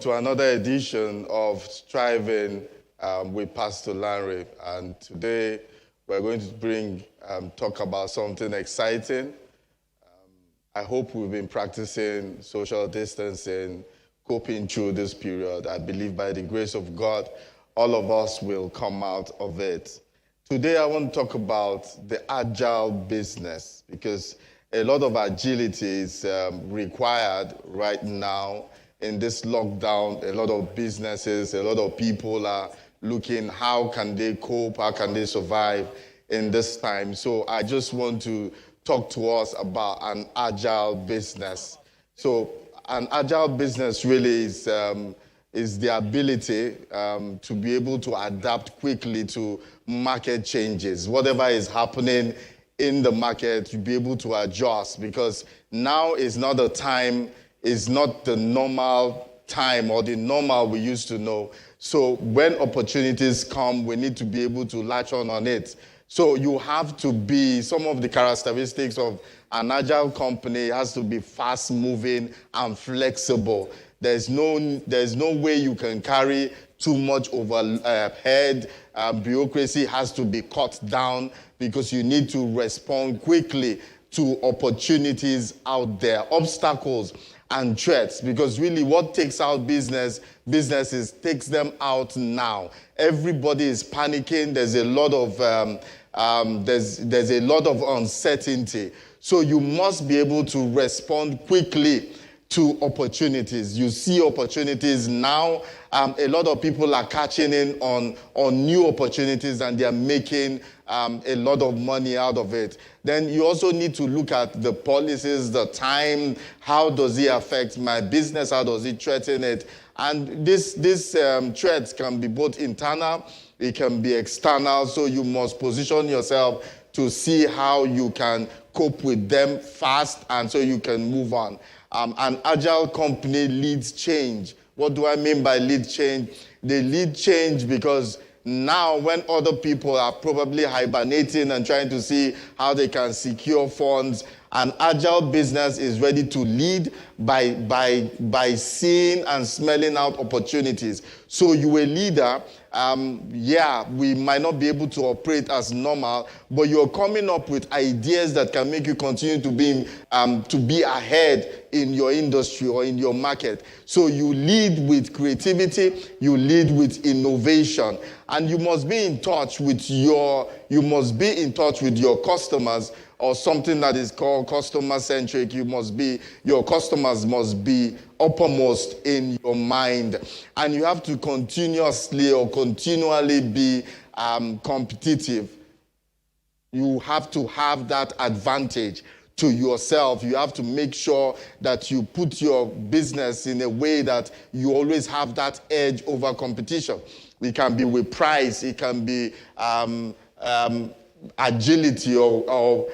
to another edition of Striving with Pastor Larry. And today we're going to talk about something exciting. I hope we've been practicing social distancing, coping through this period. I believe by the grace of God, all of us will come out of it. Today I want to talk about the agile business because a lot of agility is required right now in this lockdown. A lot of businesses, a lot of people are looking how can they cope, how can they survive in this time. So I just want to talk to us about an agile business. So an agile business really is the ability to be able to adapt quickly to market changes. Whatever is happening in the market, to be able to adjust, because now is not a time, is not the normal time or the normal we used to know. So when opportunities come, we need to be able to latch on it. So you have to be, some of the characteristics of an agile company has to be fast moving and flexible. There's no way you can carry too much overhead. Bureaucracy has to be cut down because you need to respond quickly to opportunities out there, obstacles and threats, because really what takes out businesses takes them out now. Everybody is panicking. There's a lot of uncertainty. So you must be able to respond quickly to opportunities. You see opportunities now. A lot of people are catching in on new opportunities and they are making a lot of money out of it. Then you also need to look at the policies, the time, how does it affect my business, how does it threaten it? And these threats can be both internal, it can be external, so you must position yourself to see how you can cope with them fast and so you can move on. An agile company leads change. What do I mean by lead change? They lead change because now when other people are probably hibernating and trying to see how they can secure funds, an agile business is ready to lead by seeing and smelling out opportunities. So you a leader, we might not be able to operate as normal, but you're coming up with ideas that can make you continue to be ahead in your industry or in your market. So you lead with creativity, you lead with innovation, and you must be in touch with your customers, or something that is called customer-centric. Your customers must be uppermost in your mind. And you have to continually be competitive. You have to have that advantage to yourself. You have to make sure that you put your business in a way that you always have that edge over competition. It can be with price, it can be agility or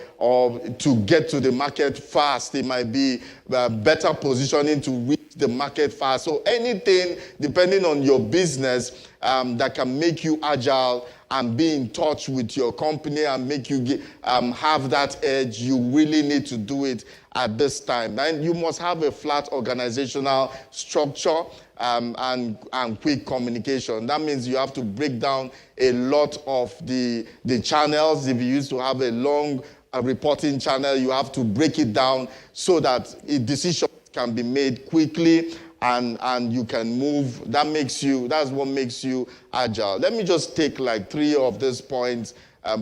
to get to the market fast. It might be better positioning to reach the market fast. So anything, depending on your business, that can make you agile and be in touch with your company and make you have that edge, you really need to do it at this time. And you must have a flat organizational structure and quick communication. That means you have to break down a lot of the channels. If you used to have a long reporting channel, you have to break it down so that decisions can be made quickly and you can move. That's what makes you agile. Let me just take like 3 of these points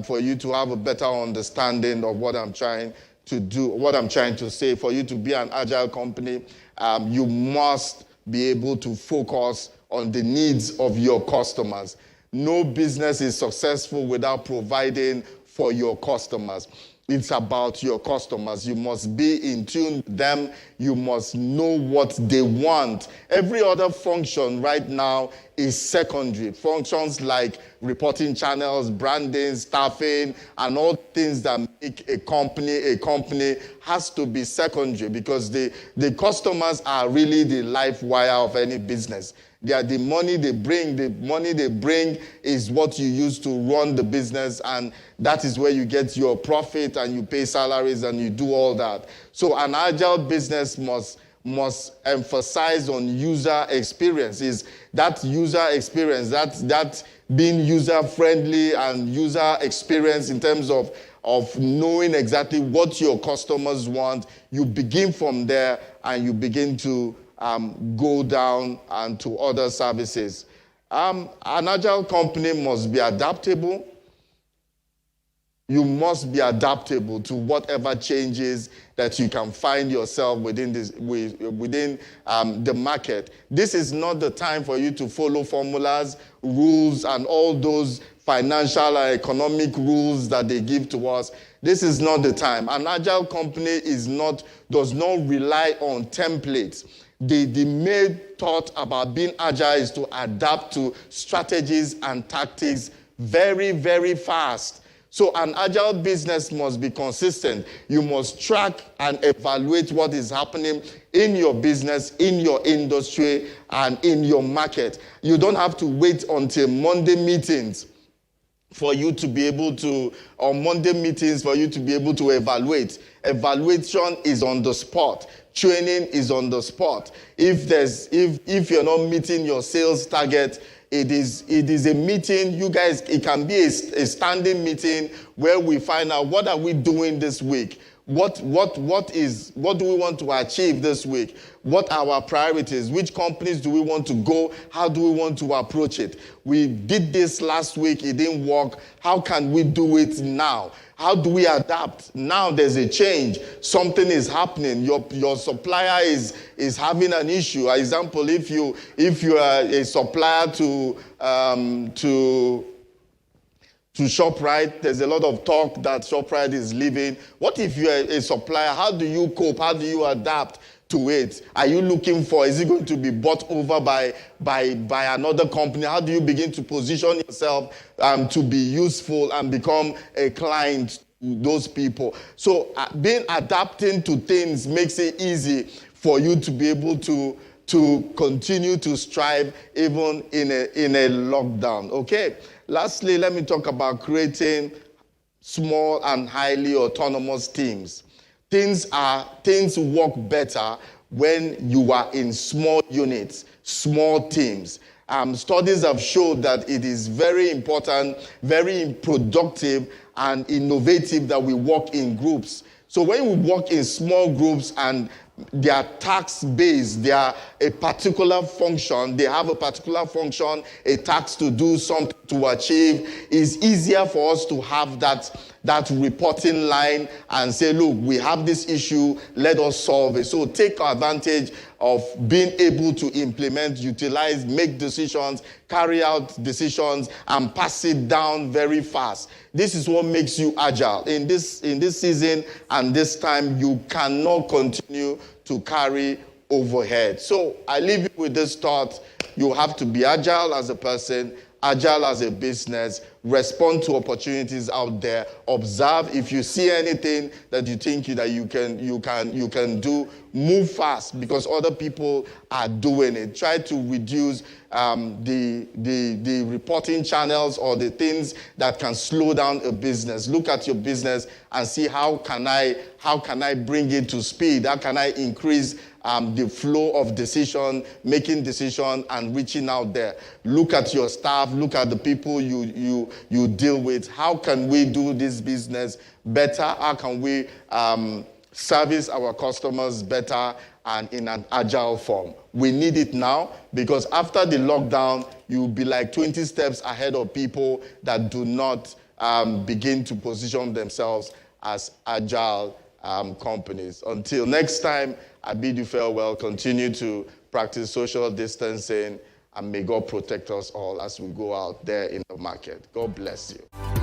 for you to have a better understanding of what I'm trying to do, what I'm trying to say. For you to be an agile company, you must be able to focus on the needs of your customers. No business is successful without providing for your customers. It's about your customers. You must be in tune with them. You must know what they want. Every other function right now is secondary. Functions like reporting channels, branding, staffing, and all things that make a company has to be secondary because the customers are really the life wire of any business. They are the money they bring. The money they bring is what you use to run the business, and that is where you get your profit and you pay salaries and you do all that. So an agile business must emphasize on user experience. Is that user experience, that being user-friendly and user experience in terms of knowing exactly what your customers want. You begin from there and you begin to go down and to other services. An agile company must be adaptable. You must be adaptable to whatever changes that you can find yourself within the market. This is not the time for you to follow formulas, rules, and all those financial and economic rules that they give to us. This is not the time. An agile company does not rely on templates. The main thought about being agile is to adapt to strategies and tactics very, very fast. So an agile business must be consistent. You must track and evaluate what is happening in your business, in your industry, and in your market. You don't have to wait until Monday meetings for you to be able to, or Monday meetings for you to be able to evaluate. Evaluation is on the spot. Training is on the spot. If you're not meeting your sales target, it is a meeting, you guys, it can be a standing meeting where we find out what are we doing this week? What do we want to achieve this week? What are our priorities? Which companies do we want to go? How do we want to approach it? We did this last week, it didn't work. How can we do it now? How do we adapt? Now there's a change. Something is happening. Your supplier is having an issue. For example, if you are a supplier to ShopRite, there's a lot of talk that ShopRite is leaving. What if you're a supplier? How do you cope? How do you adapt to it? Are you looking for, is it going to be bought over by another company? How do you begin to position yourself to be useful and become a client to those people? So being adapting to things makes it easy for you to be able to continue to strive even in a lockdown. Okay. Lastly, let me talk about creating small and highly autonomous teams. Things work better when you are in small units, small teams. Studies have shown that it is very important, very productive, and innovative that we work in groups. So when we work in small groups and they are task-based, they are a particular function, they have a particular function, a task to do, something to achieve, it's easier for us to have that reporting line and say, look, we have this issue, let us solve it. So take advantage of being able to implement, utilize, make decisions, carry out decisions, and pass it down very fast. This is what makes you agile. In this season and this time, you cannot continue to carry overhead. So I leave you with this thought. You have to be agile as a person, agile as a business, respond to opportunities out there, observe. If you see anything that you think that you can do, move fast because other people are doing it. Try to reduce the reporting channels or the things that can slow down a business. Look at your business and see how can I bring it to speed? How can I increase the flow of decision, making decision and reaching out there? Look at your staff, look at the people you deal with. How can we do this business better? How can we service our customers better and in an agile form? We need it now because after the lockdown, you'll be like 20 steps ahead of people that do not begin to position themselves as agile companies. Until next time, I bid you farewell. Continue to practice social distancing, and may God protect us all as we go out there in the market. God bless you.